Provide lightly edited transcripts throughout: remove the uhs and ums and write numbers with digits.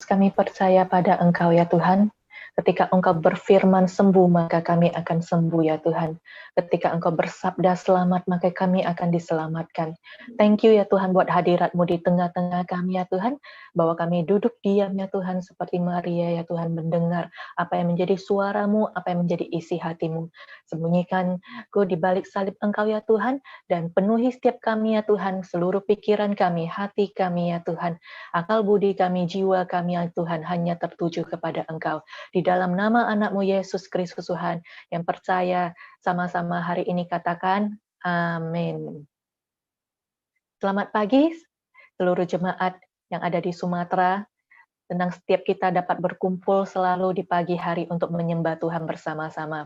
Kami percaya pada Engkau ya Tuhan. Ketika Engkau berfirman sembuh, maka kami akan sembuh ya Tuhan. Ketika Engkau bersabda selamat, maka kami akan diselamatkan. Thank you ya Tuhan buat hadirat-Mu di tengah-tengah kami ya Tuhan. Bahwa kami duduk diam ya Tuhan, seperti Maria ya Tuhan, mendengar apa yang menjadi suara-Mu, apa yang menjadi isi hati-Mu. Sembunyikan-Ku di balik salib Engkau ya Tuhan, dan penuhi setiap kami ya Tuhan, seluruh pikiran kami, hati kami ya Tuhan, akal budi kami, jiwa kami ya Tuhan, hanya tertuju kepada Engkau. Di dalam nama anak-Mu Yesus Kristus Tuhan, yang percaya sama-sama hari ini katakan, amin. Selamat pagi seluruh jemaat yang ada di Sumatera. Senang setiap kita dapat berkumpul selalu di pagi hari untuk menyembah Tuhan bersama-sama.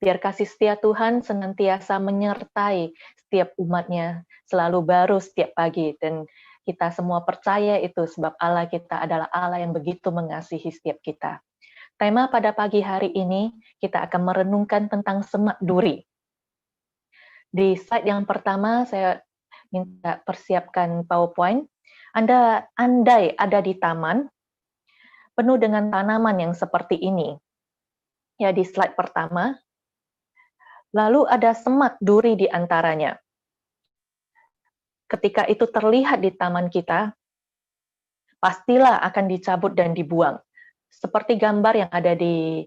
Biar kasih setia Tuhan senantiasa menyertai setiap umat-Nya, selalu baru setiap pagi, dan kita semua percaya itu sebab Allah kita adalah Allah yang begitu mengasihi setiap kita. Tema pada pagi hari ini, kita akan merenungkan tentang semak duri. Di slide yang pertama, saya minta persiapkan PowerPoint. Anda andai ada di taman, penuh dengan tanaman yang seperti ini. Ya, di slide pertama, lalu ada semak duri di antaranya. Ketika itu terlihat di taman kita, pastilah akan dicabut dan dibuang. Seperti gambar yang ada di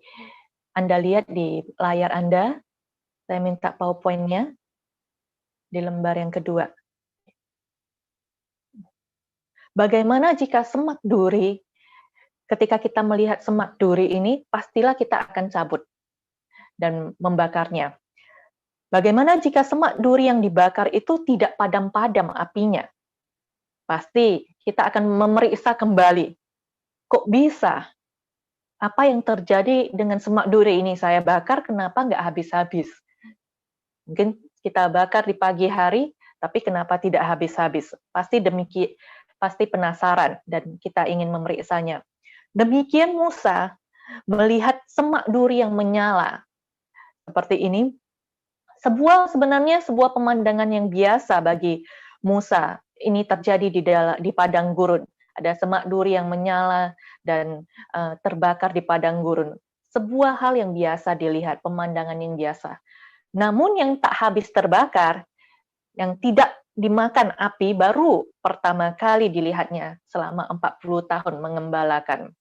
Anda lihat di layar Anda, saya minta PowerPoint-nya di lembar yang kedua. Bagaimana jika semak duri, ketika kita melihat semak duri ini, pastilah kita akan cabut dan membakarnya. Bagaimana jika semak duri yang dibakar itu tidak padam-padam apinya? Pasti kita akan memeriksa kembali. Kok bisa? Apa yang terjadi dengan semak duri ini? Saya bakar, kenapa nggak habis-habis? Mungkin kita bakar di pagi hari, tapi kenapa tidak habis-habis? Pasti penasaran dan kita ingin memeriksanya. Demikian Musa melihat semak duri yang menyala. Seperti ini, sebenarnya sebuah pemandangan yang biasa bagi Musa. Ini terjadi di padang gurun. Ada semak duri yang menyala dan terbakar di padang gurun. Sebuah hal yang biasa dilihat, pemandangan yang biasa. Namun yang tak habis terbakar, yang tidak dimakan api, baru pertama kali dilihatnya selama 40 tahun mengembalakan.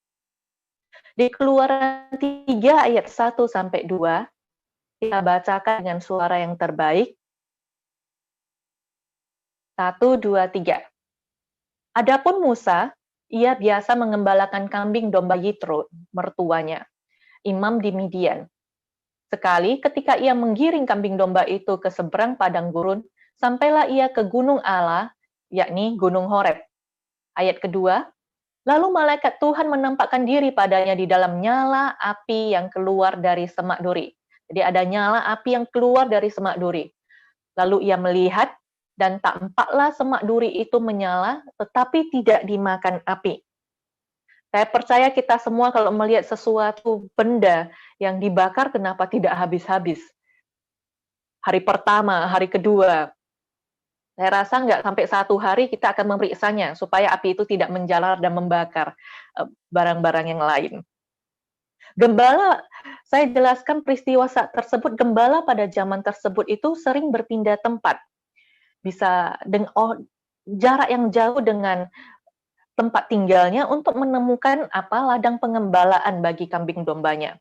Di Keluaran 3 ayat 1-2, kita bacakan dengan suara yang terbaik. 1, 2, 3. Adapun Musa, ia biasa mengembalakan kambing domba Yitro, mertuanya, imam di Midian. Sekali ketika ia menggiring kambing domba itu ke seberang padang gurun, sampailah ia ke gunung Allah, yakni Gunung Horeb. Ayat kedua, lalu malaikat Tuhan menampakkan diri padanya di dalam nyala api yang keluar dari semak duri. Jadi ada nyala api yang keluar dari semak duri. Lalu ia melihat, dan tampaklah semak duri itu menyala, tetapi tidak dimakan api. Saya percaya kita semua kalau melihat sesuatu benda yang dibakar, kenapa tidak habis-habis? Hari pertama, hari kedua, saya rasa nggak sampai 1 hari kita akan memeriksanya, supaya api itu tidak menjalar dan membakar barang-barang yang lain. Gembala, saya jelaskan peristiwa saat tersebut, gembala pada zaman tersebut itu sering berpindah tempat. Bisa jarak yang jauh dengan tempat tinggalnya untuk menemukan ladang pengembalaan bagi kambing dombanya.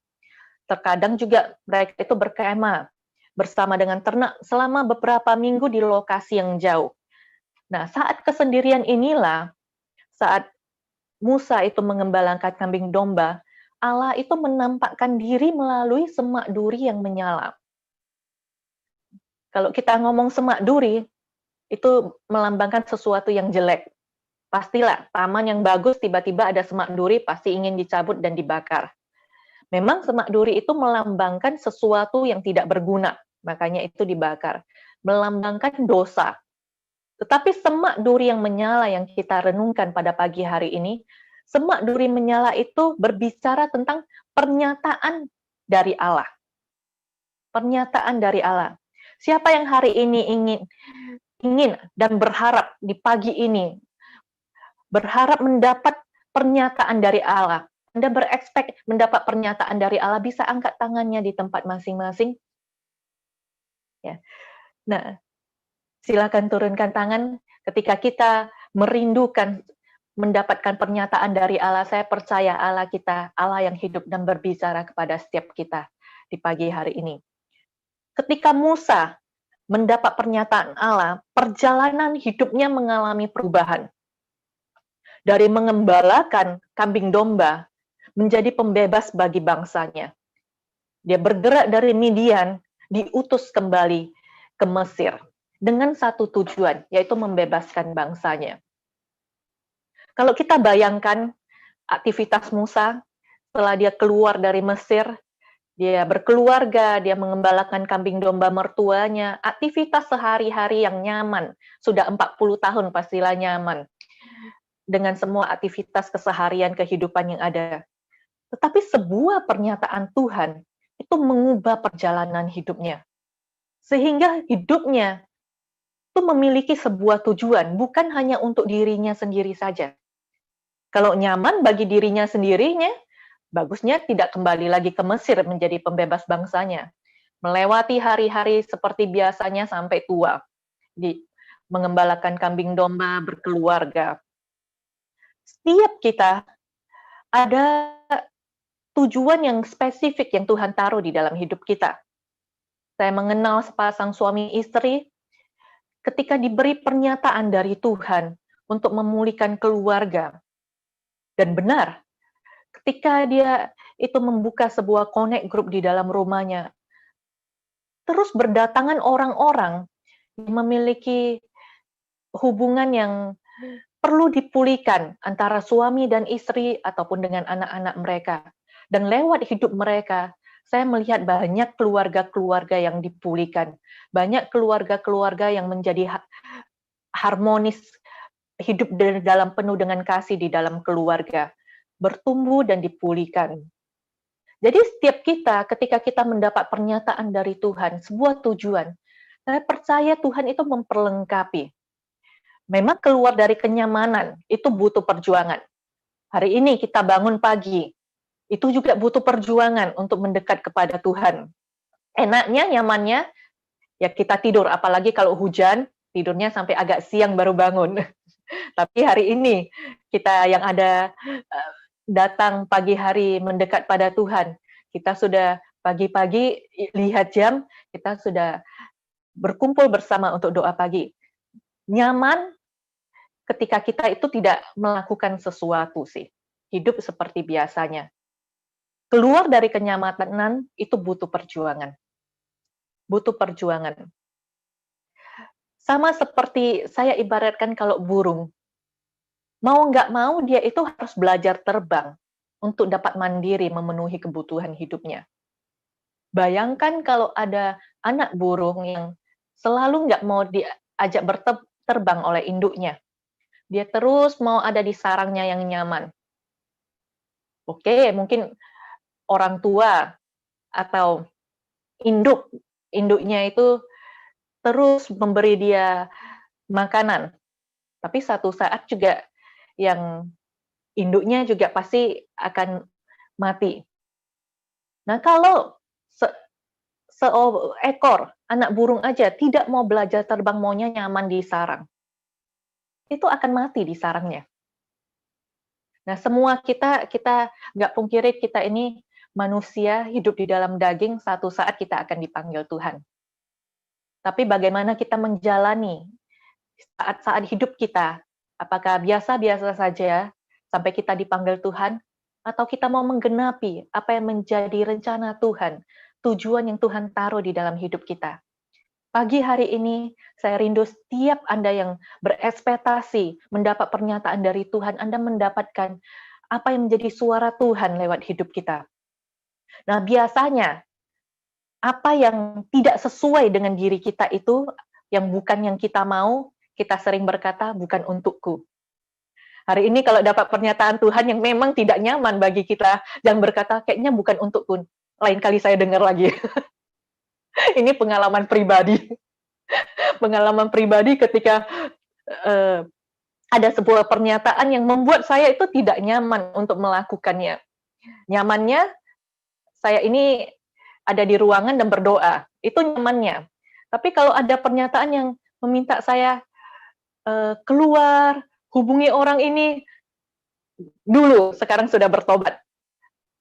Terkadang juga mereka itu berkemah bersama dengan ternak selama beberapa minggu di lokasi yang jauh. Nah, saat kesendirian inilah, saat Musa itu mengembalakan kambing domba, Allah itu menampakkan diri melalui semak duri yang menyala. Kalau kita ngomong semak duri, itu melambangkan sesuatu yang jelek. Pastilah, taman yang bagus tiba-tiba ada semak duri, pasti ingin dicabut dan dibakar. Memang semak duri itu melambangkan sesuatu yang tidak berguna, makanya itu dibakar. Melambangkan dosa. Tetapi semak duri yang menyala yang kita renungkan pada pagi hari ini, semak duri menyala itu berbicara tentang pernyataan dari Allah. Pernyataan dari Allah. Siapa yang hari ini ingin dan berharap di pagi ini, berharap mendapat pernyataan dari Allah. Anda berekspek mendapat pernyataan dari Allah, bisa angkat tangannya di tempat masing-masing. Ya. Nah, silakan turunkan tangan ketika kita merindukan mendapatkan pernyataan dari Allah. Saya percaya Allah kita, Allah yang hidup dan berbicara kepada setiap kita di pagi hari ini. Ketika Musa mendapat pernyataan Allah, perjalanan hidupnya mengalami perubahan. Dari mengembalakan kambing domba menjadi pembebas bagi bangsanya. Dia bergerak dari Midian, diutus kembali ke Mesir dengan satu tujuan, yaitu membebaskan bangsanya. Kalau kita bayangkan aktivitas Musa setelah dia keluar dari Mesir, dia berkeluarga, dia mengembalakan kambing domba mertuanya, aktivitas sehari-hari yang nyaman, sudah 40 tahun pastilah nyaman, dengan semua aktivitas keseharian kehidupan yang ada. Tetapi sebuah pernyataan Tuhan itu mengubah perjalanan hidupnya. Sehingga hidupnya itu memiliki sebuah tujuan, bukan hanya untuk dirinya sendiri saja. Kalau nyaman bagi dirinya sendirinya, bagusnya tidak kembali lagi ke Mesir menjadi pembebas bangsanya. Melewati hari-hari seperti biasanya sampai tua, mengembalakan kambing domba, berkeluarga. Setiap kita ada tujuan yang spesifik yang Tuhan taruh di dalam hidup kita. Saya mengenal sepasang suami istri, ketika diberi pernyataan dari Tuhan untuk memulihkan keluarga. Dan benar, ketika dia itu membuka sebuah connect group di dalam rumahnya, terus berdatangan orang-orang yang memiliki hubungan yang perlu dipulihkan antara suami dan istri ataupun dengan anak-anak mereka. Dan lewat hidup mereka, saya melihat banyak keluarga-keluarga yang dipulihkan. Banyak keluarga-keluarga yang menjadi harmonis, hidup dalam penuh dengan kasih di dalam keluarga. Bertumbuh dan dipulihkan. Jadi setiap kita, ketika kita mendapat pernyataan dari Tuhan, sebuah tujuan, saya percaya Tuhan itu memperlengkapi. Memang keluar dari kenyamanan, itu butuh perjuangan. Hari ini kita bangun pagi, itu juga butuh perjuangan untuk mendekat kepada Tuhan. Enaknya, nyamannya, ya kita tidur, apalagi kalau hujan, tidurnya sampai agak siang baru bangun. Tapi hari ini, kita yang ada datang pagi hari mendekat pada Tuhan, kita sudah pagi-pagi lihat jam, kita sudah berkumpul bersama untuk doa pagi. Nyaman ketika kita itu tidak melakukan sesuatu sih. Hidup seperti biasanya. Keluar dari kenyamanan itu butuh perjuangan. Butuh perjuangan. Sama seperti saya ibaratkan kalau burung. Mau nggak mau dia itu harus belajar terbang untuk dapat mandiri memenuhi kebutuhan hidupnya. Bayangkan kalau ada anak burung yang selalu nggak mau diajak berterbang oleh induknya. Dia terus mau ada di sarangnya yang nyaman. Oke, mungkin orang tua atau induknya itu terus memberi dia makanan. Tapi satu saat juga yang induknya juga pasti akan mati. Nah, kalau seekor anak burung aja tidak mau belajar terbang, maunya nyaman di sarang, itu akan mati di sarangnya. Nah, semua kita nggak pungkiri kita ini manusia hidup di dalam daging, satu saat kita akan dipanggil Tuhan. Tapi bagaimana kita menjalani saat-saat hidup kita? Apakah biasa-biasa saja sampai kita dipanggil Tuhan? Atau kita mau menggenapi apa yang menjadi rencana Tuhan, tujuan yang Tuhan taruh di dalam hidup kita? Pagi hari ini, saya rindu setiap Anda yang berekspektasi mendapat pernyataan dari Tuhan, Anda mendapatkan apa yang menjadi suara Tuhan lewat hidup kita. Nah, biasanya, apa yang tidak sesuai dengan diri kita itu, yang bukan yang kita mau, kita sering berkata, bukan untukku. Hari ini kalau dapat pernyataan Tuhan yang memang tidak nyaman bagi kita, jangan berkata, kayaknya bukan untukku. Lain kali saya dengar lagi. Ini pengalaman pribadi. Pengalaman pribadi ketika ada sebuah pernyataan yang membuat saya itu tidak nyaman untuk melakukannya. Nyamannya, saya ini ada di ruangan dan berdoa, itu nyamannya. Tapi kalau ada pernyataan yang meminta saya, keluar, hubungi orang ini, dulu, sekarang sudah bertobat.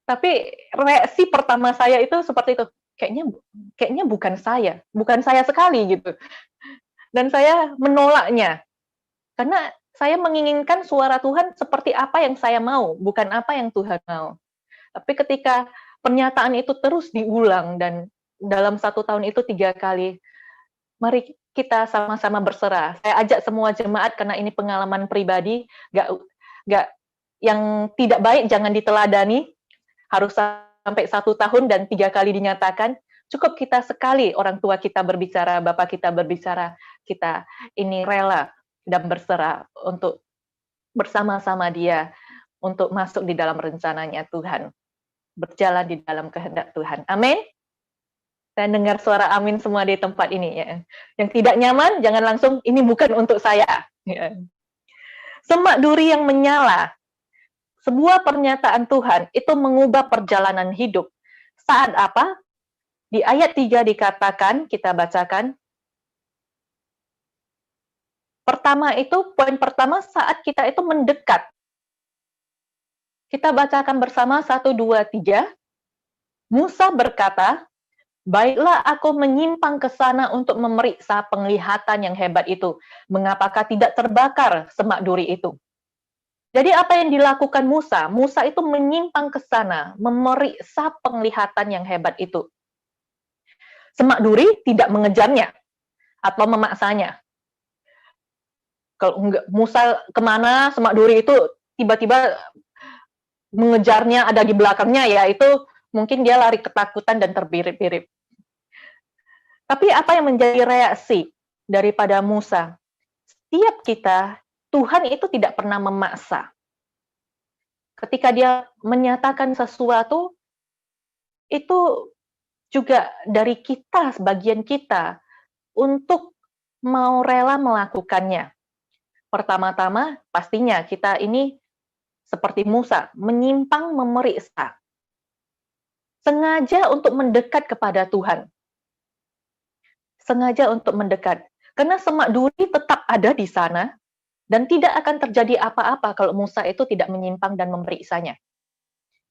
Tapi reaksi pertama saya itu seperti itu, kayaknya kayaknya bukan saya sekali gitu. Dan saya menolaknya, karena saya menginginkan suara Tuhan seperti apa yang saya mau, bukan apa yang Tuhan mau. Tapi ketika pernyataan itu terus diulang dan dalam 1 tahun itu 3 kali, mari kita sama-sama berserah. Saya ajak semua jemaat karena ini pengalaman pribadi, nggak yang tidak baik jangan diteladani, harus sampai 1 tahun dan 3 kali dinyatakan. Cukup kita sekali orang tua kita berbicara, bapak kita berbicara, kita ini rela dan berserah untuk bersama-sama dia untuk masuk di dalam rencananya Tuhan, berjalan di dalam kehendak Tuhan. Amin. Saya dengar suara amin semua di tempat ini ya. Yang tidak nyaman jangan langsung ini bukan untuk saya. Ya. Semak duri yang menyala. Sebuah pernyataan Tuhan itu mengubah perjalanan hidup. Saat apa? Di ayat 3 dikatakan, kita bacakan. Pertama itu, poin pertama saat kita itu mendekat. Kita bacakan bersama 1, 2, 3. Musa berkata, baiklah aku menyimpang ke sana untuk memeriksa penglihatan yang hebat itu. Mengapakah tidak terbakar semak duri itu? Jadi apa yang dilakukan Musa? Musa itu menyimpang ke sana, memeriksa penglihatan yang hebat itu. Semak duri tidak mengejarnya atau memaksanya. Kalau Musa kemana, semak duri itu tiba-tiba mengejarnya, ada di belakangnya, ya itu mungkin dia lari ketakutan dan terbirit-birit. Tapi apa yang menjadi reaksi daripada Musa? Setiap kita, Tuhan itu tidak pernah memaksa. Ketika dia menyatakan sesuatu, itu juga dari kita, sebagian kita, untuk mau rela melakukannya. Pertama-tama, pastinya kita ini seperti Musa, menyimpang memeriksa. Sengaja untuk mendekat kepada Tuhan. Sengaja untuk mendekat. Karena semak duri tetap ada di sana, dan tidak akan terjadi apa-apa kalau Musa itu tidak menyimpang dan memeriksanya.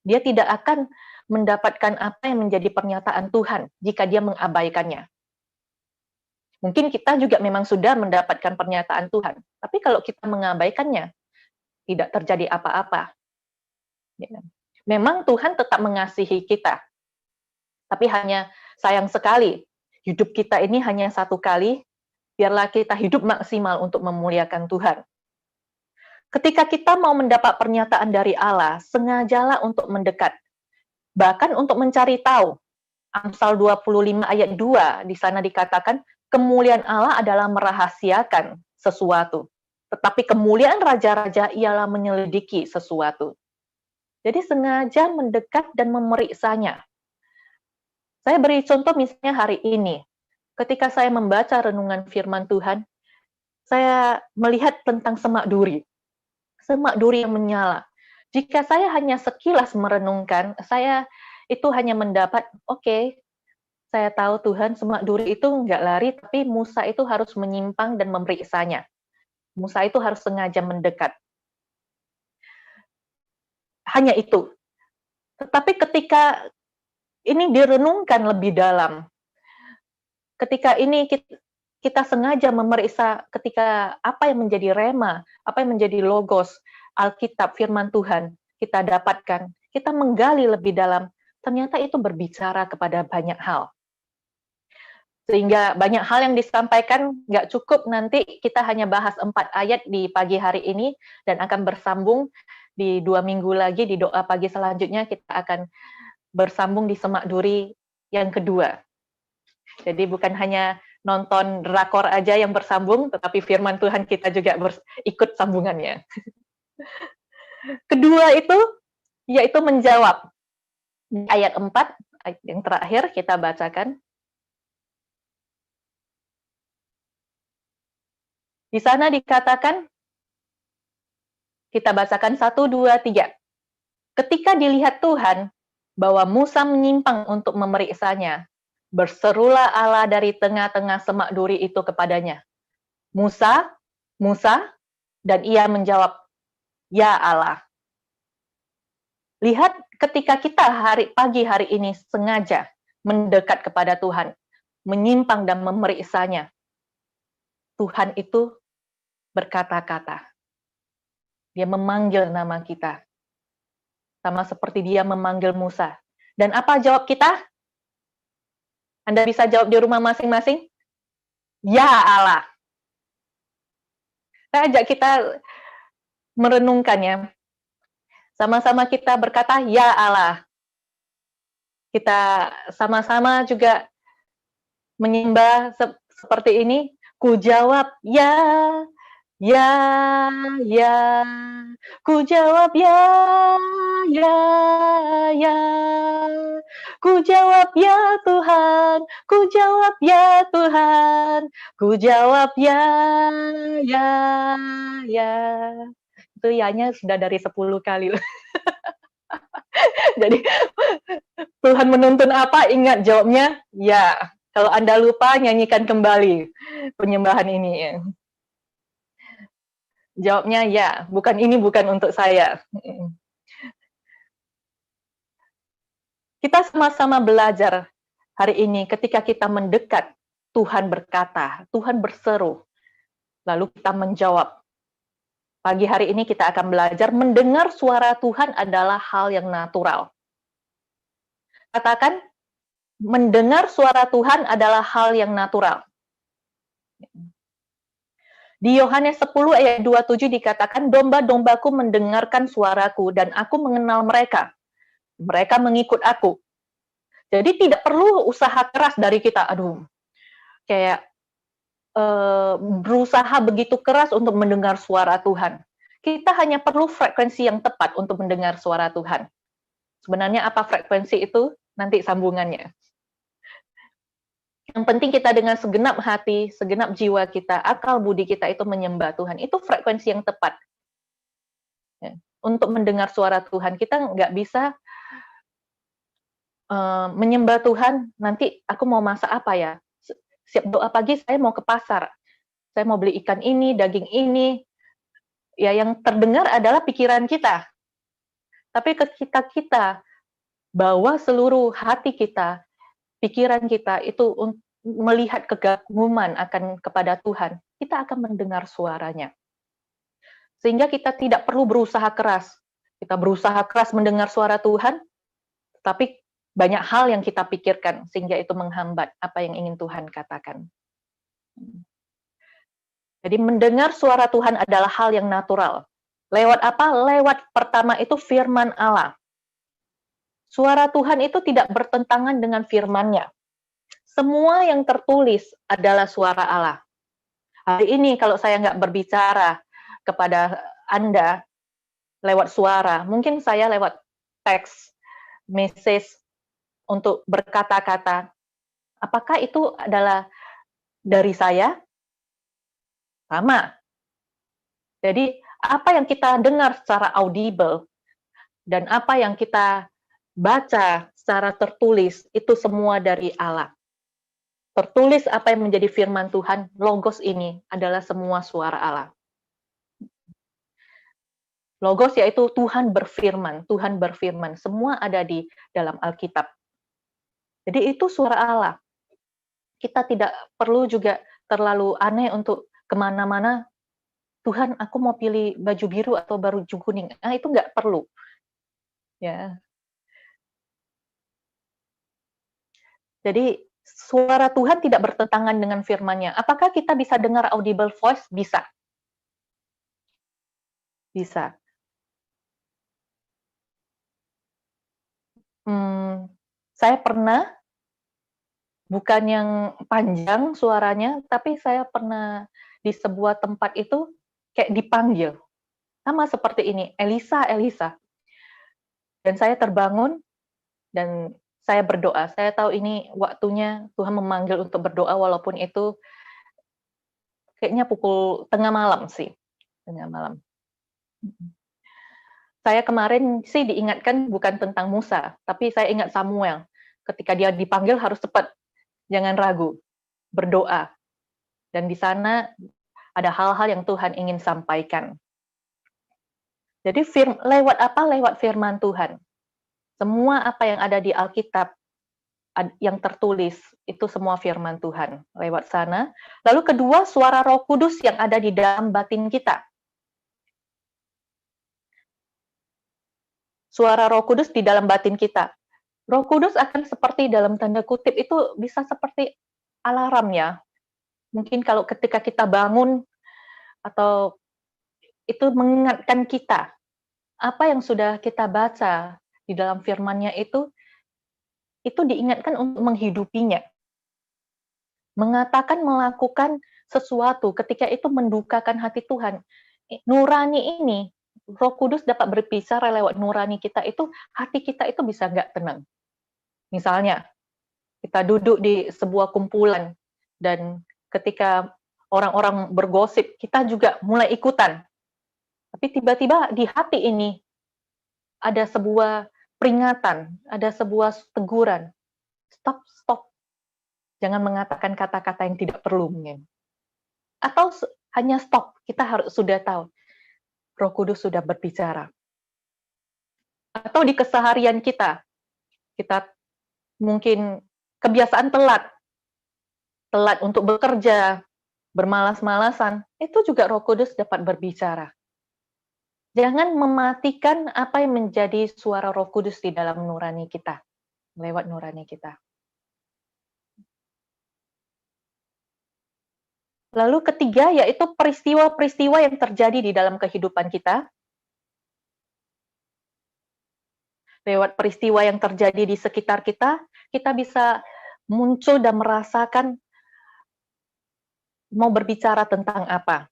Dia tidak akan mendapatkan apa yang menjadi pernyataan Tuhan jika dia mengabaikannya. Mungkin kita juga memang sudah mendapatkan pernyataan Tuhan, tapi kalau kita mengabaikannya, tidak terjadi apa-apa. Memang Tuhan tetap mengasihi kita, tapi hanya sayang sekali, hidup kita ini hanya 1 kali, biarlah kita hidup maksimal untuk memuliakan Tuhan. Ketika kita mau mendapat pernyataan dari Allah, sengajalah untuk mendekat, bahkan untuk mencari tahu. Amsal 25 ayat 2, di sana dikatakan, kemuliaan Allah adalah merahasiakan sesuatu, tetapi kemuliaan raja-raja ialah menyelidiki sesuatu. Jadi sengaja mendekat dan memeriksanya. Saya beri contoh misalnya hari ini, ketika saya membaca renungan firman Tuhan, saya melihat tentang semak duri yang menyala. Jika saya hanya sekilas merenungkan, saya itu hanya mendapat, oke, saya tahu Tuhan semak duri itu nggak lari, tapi Musa itu harus menyimpang dan memeriksanya. Musa itu harus sengaja mendekat. Hanya itu. Tetapi ketika ini direnungkan lebih dalam, ketika ini kita sengaja memeriksa ketika apa yang menjadi rema, apa yang menjadi logos, Alkitab, firman Tuhan, kita dapatkan, kita menggali lebih dalam, ternyata itu berbicara kepada banyak hal. Sehingga banyak hal yang disampaikan nggak cukup nanti kita hanya bahas 4 ayat di pagi hari ini dan akan bersambung di 2 minggu lagi di doa pagi selanjutnya kita akan bersambung di semak duri yang kedua. Jadi bukan hanya nonton drakor aja yang bersambung, tetapi firman Tuhan kita juga ikut sambungannya. Kedua itu, yaitu menjawab. Ayat 4, ayat yang terakhir kita bacakan. Di sana dikatakan, Kita bacakan 1, 2, 3. Ketika dilihat Tuhan bahwa Musa menyimpang untuk memeriksanya, berserulah Allah dari tengah-tengah semak duri itu kepadanya, Musa, Musa, dan ia menjawab, ya Allah. Lihat, ketika kita pagi hari ini sengaja mendekat kepada Tuhan, menyimpang dan memeriksanya, Tuhan itu berkata-kata. Dia memanggil nama kita. Sama seperti dia memanggil Musa. Dan apa jawab kita? Anda bisa jawab di rumah masing-masing? Ya Allah. Saya ajak kita merenungkannya. Sama-sama kita berkata, ya Allah. Kita sama-sama juga menyembah seperti ini. Ku jawab, ya, ya, ya. Ku jawab, ya, ya, ya. Ku jawab, ya Tuhan. Ku jawab, ya Tuhan. Ku jawab, ya, ya, ya. Itu ya-nya sudah dari 10 kali. Jadi Tuhan menuntun apa, ingat jawabnya, ya. Kalau Anda lupa, nyanyikan kembali penyembahan ini. Jawabnya ya, ini bukan untuk saya. Kita sama-sama belajar hari ini ketika kita mendekat, Tuhan berkata, Tuhan berseru, lalu kita menjawab. Pagi hari ini kita akan belajar mendengar suara Tuhan adalah hal yang natural. Katakan, mendengar suara Tuhan adalah hal yang natural. Di Yohanes 10 ayat 27 dikatakan, domba-dombaku mendengarkan suaraku dan aku mengenal mereka. Mereka mengikut aku. Jadi tidak perlu usaha keras dari kita. Kayak berusaha begitu keras untuk mendengar suara Tuhan. Kita hanya perlu frekuensi yang tepat untuk mendengar suara Tuhan. Sebenarnya apa frekuensi itu? Nanti sambungannya. Yang penting kita dengan segenap hati, segenap jiwa kita, akal budi kita itu menyembah Tuhan. Itu frekuensi yang tepat. Ya. Untuk mendengar suara Tuhan, kita nggak bisa menyembah Tuhan, nanti aku mau masak apa ya? Siap doa pagi, saya mau ke pasar. Saya mau beli ikan ini, daging ini. Ya, yang terdengar adalah pikiran kita. Tapi ketika kita bawa seluruh hati kita, pikiran kita itu melihat kegaguman kepada Tuhan, kita akan mendengar suaranya. Sehingga kita tidak perlu berusaha keras. Kita berusaha keras mendengar suara Tuhan, tapi banyak hal yang kita pikirkan, sehingga itu menghambat apa yang ingin Tuhan katakan. Jadi mendengar suara Tuhan adalah hal yang natural. Lewat apa? Lewat pertama itu firman Allah. Suara Tuhan itu tidak bertentangan dengan firman-Nya. Semua yang tertulis adalah suara Allah. Hari ini kalau saya nggak berbicara kepada Anda lewat suara, mungkin saya lewat teks, message, untuk berkata-kata. Apakah itu adalah dari saya? Sama. Jadi, apa yang kita dengar secara audible dan apa yang kita baca secara tertulis, itu semua dari Allah. Tertulis apa yang menjadi firman Tuhan, logos ini adalah semua suara Allah. Logos yaitu Tuhan berfirman, semua ada di dalam Alkitab. Jadi itu suara Allah. Kita tidak perlu juga terlalu aneh untuk kemana-mana, Tuhan aku mau pilih baju biru atau baju kuning. Itu nggak perlu. Ya. Jadi suara Tuhan tidak bertentangan dengan firman-Nya. Apakah kita bisa dengar audible voice? Bisa. Bisa. Saya pernah, bukan yang panjang suaranya, tapi saya pernah di sebuah tempat itu kayak dipanggil. Sama seperti ini, Elisa, Elisa. Dan saya terbangun, dan saya berdoa. Saya tahu ini waktunya Tuhan memanggil untuk berdoa, walaupun itu kayaknya pukul tengah malam sih. Tengah malam. Saya kemarin sih diingatkan bukan tentang Musa, tapi saya ingat Samuel. Ketika dia dipanggil harus cepat, jangan ragu, berdoa. Dan di sana ada hal-hal yang Tuhan ingin sampaikan. Jadi lewat apa? Lewat firman Tuhan. Semua apa yang ada di Alkitab, yang tertulis, itu semua firman Tuhan. Lewat sana. Lalu kedua, suara Roh Kudus yang ada di dalam batin kita. Suara Roh Kudus di dalam batin kita. Roh Kudus akan seperti dalam tanda kutip itu bisa seperti alarm ya. Mungkin kalau ketika kita bangun atau itu mengingatkan kita apa yang sudah kita baca di dalam firman-Nya itu diingatkan untuk menghidupinya. Mengatakan melakukan sesuatu ketika itu mendukakan hati Tuhan. Nurani ini, Roh Kudus dapat berbicara lewat nurani kita itu, hati kita itu bisa nggak tenang. Misalnya, kita duduk di sebuah kumpulan, dan ketika orang-orang bergosip, kita juga mulai ikutan. Tapi tiba-tiba di hati ini, ada sebuah peringatan, ada sebuah teguran. Stop, stop. Jangan mengatakan kata-kata yang tidak perlu mungkin. Atau hanya stop, kita harus sudah tahu. Roh Kudus sudah berbicara. Atau di keseharian kita mungkin kebiasaan telat untuk bekerja, bermalas-malasan, itu juga Roh Kudus dapat berbicara. Jangan mematikan apa yang menjadi suara Roh Kudus di dalam nurani kita, lewat nurani kita. Lalu ketiga, yaitu peristiwa-peristiwa yang terjadi di dalam kehidupan kita. Lewat peristiwa yang terjadi di sekitar kita, kita bisa muncul dan merasakan mau berbicara tentang apa.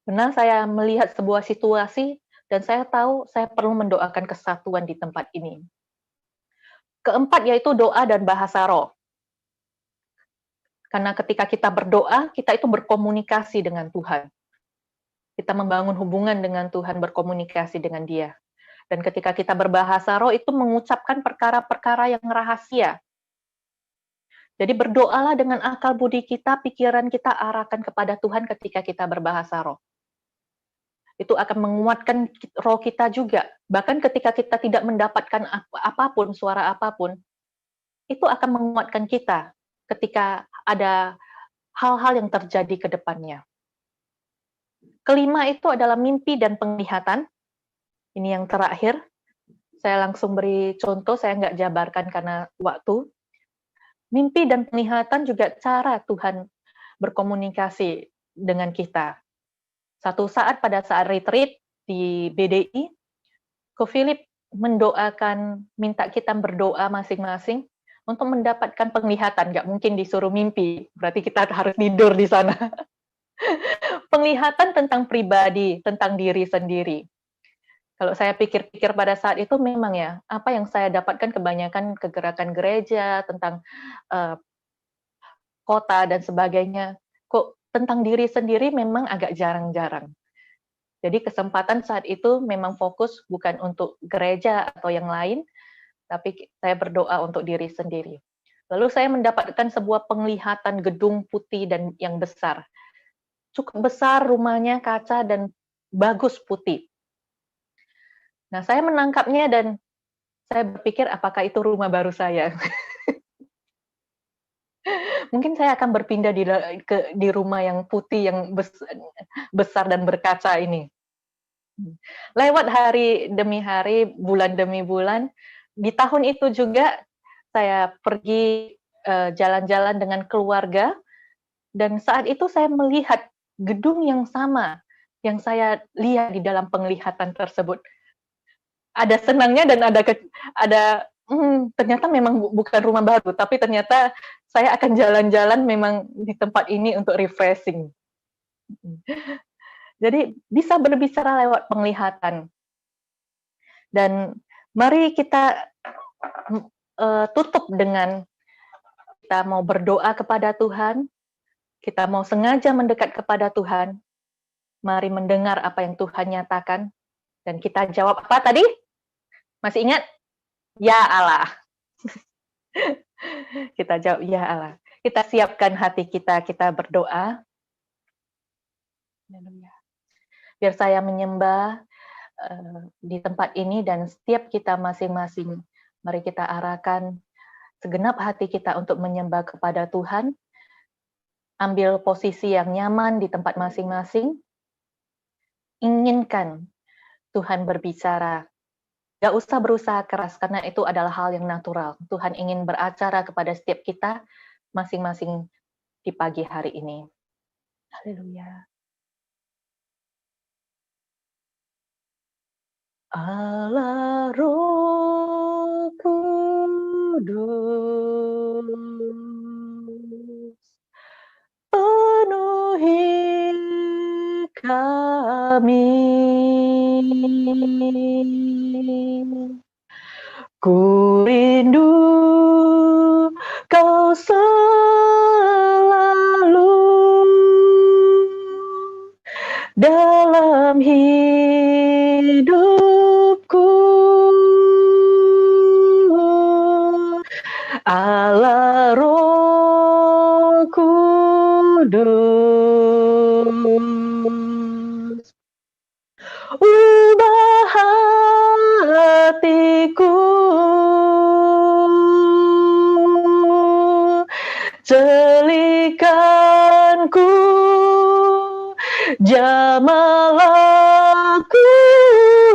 Benar, saya melihat sebuah situasi dan saya tahu saya perlu mendoakan kesatuan di tempat ini. Keempat, yaitu doa dan bahasa roh. Karena ketika kita berdoa, kita itu berkomunikasi dengan Tuhan. Kita membangun hubungan dengan Tuhan, berkomunikasi dengan Dia. Dan ketika kita berbahasa roh, itu mengucapkan perkara-perkara yang rahasia. Jadi berdoalah dengan akal budi kita, pikiran kita arahkan kepada Tuhan ketika kita berbahasa roh. Itu akan menguatkan roh kita juga. Bahkan ketika kita tidak mendapatkan apapun, suara apapun, itu akan menguatkan kita ketika ada hal-hal yang terjadi ke depannya. Kelima itu adalah mimpi dan penglihatan. Ini yang terakhir. Saya langsung beri contoh, saya nggak jabarkan karena waktu. Mimpi dan penglihatan juga cara Tuhan berkomunikasi dengan kita. Satu saat pada saat retreat di BDI, Ko Philip mendoakan, minta kita berdoa masing-masing untuk mendapatkan penglihatan. Nggak mungkin disuruh mimpi, berarti kita harus tidur di sana. Penglihatan tentang pribadi, tentang diri sendiri. Kalau saya pikir-pikir pada saat itu memang ya, apa yang saya dapatkan kebanyakan kegerakan gereja, tentang kota dan sebagainya, kok tentang diri sendiri memang agak jarang-jarang. Jadi kesempatan saat itu memang fokus bukan untuk gereja atau yang lain, tapi saya berdoa untuk diri sendiri. Lalu saya mendapatkan sebuah penglihatan gedung putih dan yang besar. Cukup besar rumahnya, kaca dan bagus putih. Nah, saya menangkapnya dan saya berpikir apakah itu rumah baru saya. Mungkin saya akan berpindah di rumah yang putih, yang besar dan berkaca ini. Lewat hari demi hari, bulan demi bulan, di tahun itu juga saya pergi jalan-jalan dengan keluarga, dan saat itu saya melihat gedung yang sama yang saya lihat di dalam penglihatan tersebut. Ada senangnya dan ada ternyata memang bukan rumah baru, tapi ternyata saya akan jalan-jalan memang di tempat ini untuk refreshing. Jadi bisa berbicara lewat penglihatan. Dan mari kita tutup dengan kita mau berdoa kepada Tuhan, kita mau sengaja mendekat kepada Tuhan, mari mendengar apa yang Tuhan nyatakan. Dan kita jawab apa tadi? Masih ingat? Ya Allah. Kita jawab, ya Allah. Kita siapkan hati kita, kita berdoa. Biar saya menyembah di tempat ini dan setiap kita masing-masing, mari kita arahkan segenap hati kita untuk menyembah kepada Tuhan. Ambil posisi yang nyaman di tempat masing-masing. Inginkan Tuhan berbicara. Gak usah berusaha keras, karena itu adalah hal yang natural. Tuhan ingin beracara kepada setiap kita masing-masing di pagi hari ini. Haleluya. Allah Roh Kudus, penuhi kami. Ku rindu Kau selalu dalam hidupku. Allah Roh Kudus, ubah hatiku, celikanku, jamalah ku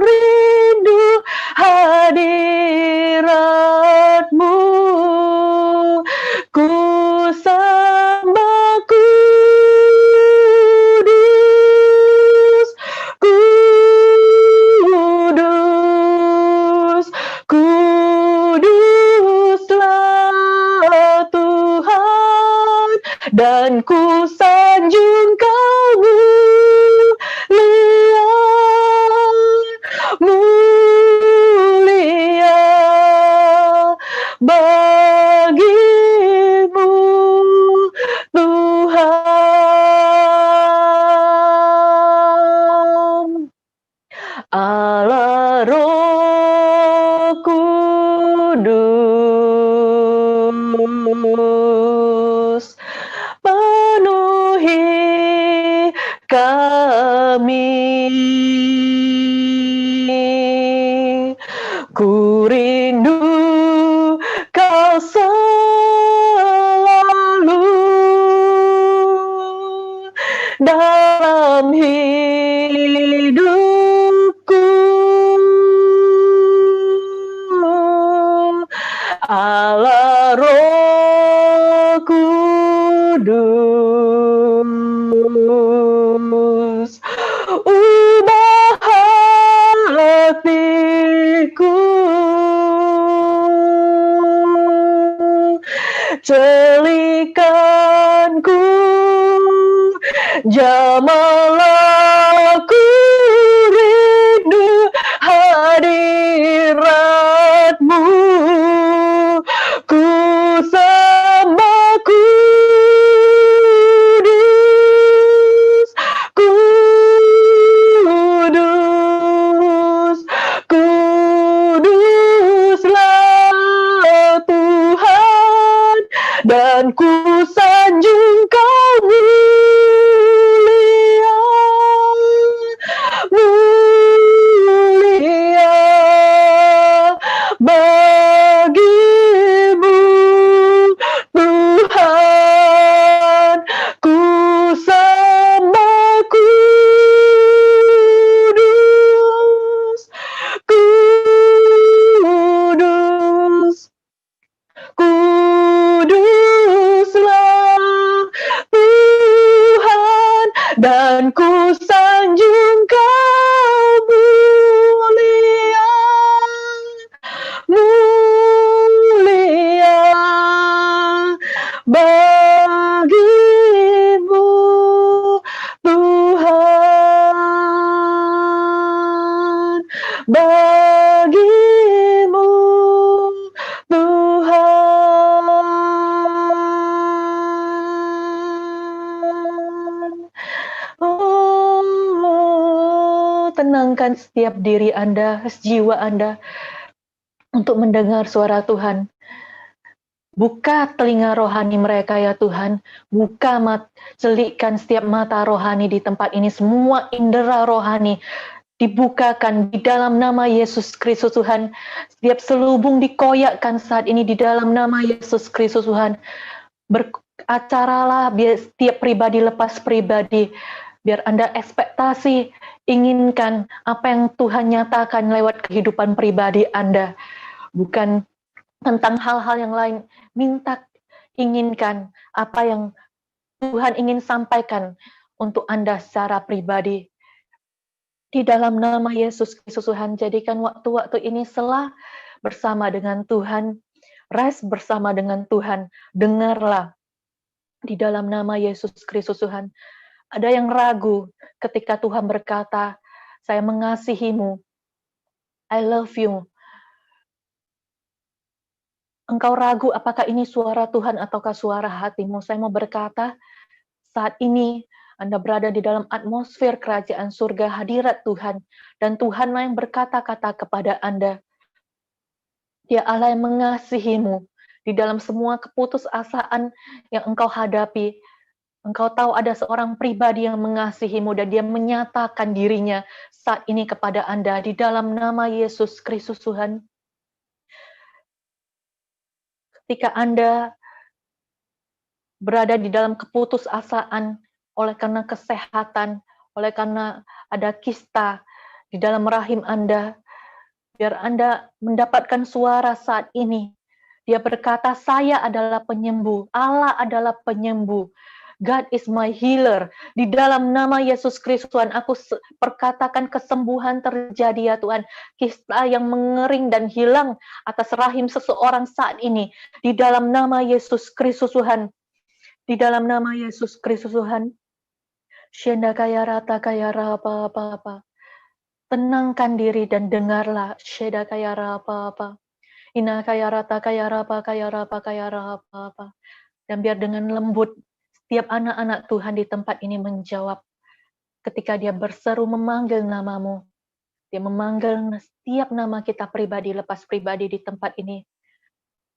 rindu hadirat-Mu, ku sembah Kudus, Kudus, Kuduslah Tuhan, dan ku sanjung Kau mulia bagi-Mu Tuhan. Allah Roh Kudus, penuhi kami. Ku rindu Kau selalu dalam hidupku. Allah Roh Kudus, ubah hatiku, celikanku, jamalah ku rindu hadirat-Mu, ku sembah Kudus, Kudus, Kuduslah Tuhan, dan ku sanjung Kau mulia bagi-Mu Tuhan, ku sembah Kudus, Kudus, Kuduslah Tuhan, dan ku sanjung Kau mulia bagi-Mu Tuhan, bagi-Mu Tuhan. Oh, tenangkan Bukakan setiap diri Anda, jiwa Anda, untuk mendengar suara Tuhan. Buka telinga rohani mereka ya Tuhan. Celikkan setiap mata rohani di tempat ini. Semua indera rohani dibukakan di dalam nama Yesus Kristus Tuhan. Setiap selubung dikoyakkan saat ini di dalam nama Yesus Kristus Tuhan. Beracaralah biar setiap pribadi lepas pribadi. Biar Anda ekspektasi, inginkan apa yang Tuhan nyatakan lewat kehidupan pribadi Anda. Bukan tentang hal-hal yang lain, inginkan apa yang Tuhan ingin sampaikan untuk Anda secara pribadi. Di dalam nama Yesus Kristus Tuhan, jadikan waktu-waktu ini selah bersama dengan Tuhan, rest bersama dengan Tuhan, dengarlah di dalam nama Yesus Kristus Tuhan. Ada yang ragu ketika Tuhan berkata, saya mengasihimu, I love you. Engkau ragu apakah ini suara Tuhan ataukah suara hatimu. Saya mau berkata, saat ini Anda berada di dalam atmosfer kerajaan surga, hadirat Tuhan. Dan Tuhanlah yang berkata-kata kepada Anda. Dia Allah yang mengasihimu di dalam semua keputusasaan yang engkau hadapi. Engkau tahu ada seorang pribadi yang mengasihimu dan dia menyatakan dirinya saat ini kepada Anda di dalam nama Yesus Kristus Tuhan. Ketika Anda berada di dalam keputusasaan oleh karena kesehatan, oleh karena ada kista di dalam rahim Anda, biar Anda mendapatkan suara saat ini. Dia berkata, saya adalah penyembuh, Allah adalah penyembuh. God is my healer. Di dalam nama Yesus Kristus Tuhan, aku perkatakan kesembuhan terjadi ya Tuhan. Kista yang mengering dan hilang atas rahim seseorang saat ini. Di dalam nama Yesus Kristus Tuhan. Di dalam nama Yesus Kristus Tuhan. Shenda kaya rata kaya apa. Tenangkan diri dan dengarlah. Sheda kaya apa. Ina kaya rata kaya apa. Dan biar dengan lembut setiap anak-anak Tuhan di tempat ini menjawab ketika dia berseru memanggil namamu. Dia memanggil setiap nama kita pribadi, lepas pribadi di tempat ini.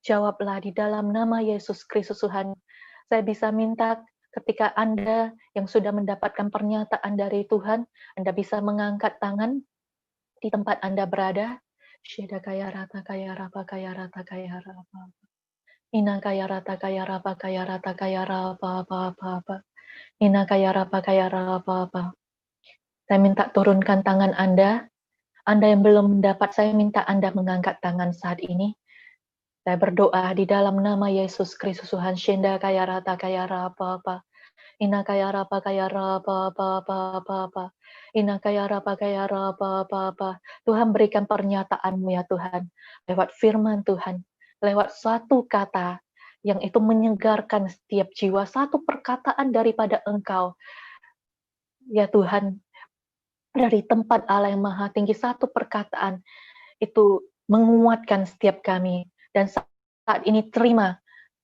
Jawablah di dalam nama Yesus Kristus Tuhan. Saya bisa minta ketika Anda yang sudah mendapatkan pernyataan dari Tuhan, Anda bisa mengangkat tangan di tempat Anda berada. Sheda kaya rata kaya rapa. Ina kaya rata kaya rapa. Ina kaya rapa. Saya minta turunkan tangan Anda. Anda yang belum mendapat, saya minta Anda mengangkat tangan saat ini. Saya berdoa di dalam nama Yesus Kristus Tuhan. Shenda kaya rata kaya rapa. Ina kaya rapa. Ina kaya rapa. Tuhan berikan pernyataan-Mu ya Tuhan. Lewat firman Tuhan. Lewat suatu kata yang itu menyegarkan setiap jiwa, satu perkataan daripada Engkau. Ya Tuhan, dari tempat Allah yang Maha Tinggi, satu perkataan itu menguatkan setiap kami. Dan saat ini terima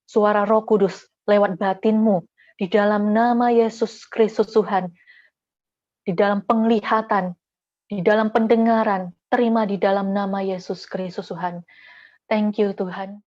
suara Roh Kudus lewat batin-Mu di dalam nama Yesus Kristus Tuhan. Di dalam penglihatan, di dalam pendengaran, terima di dalam nama Yesus Kristus Tuhan. Thank you Tuhan.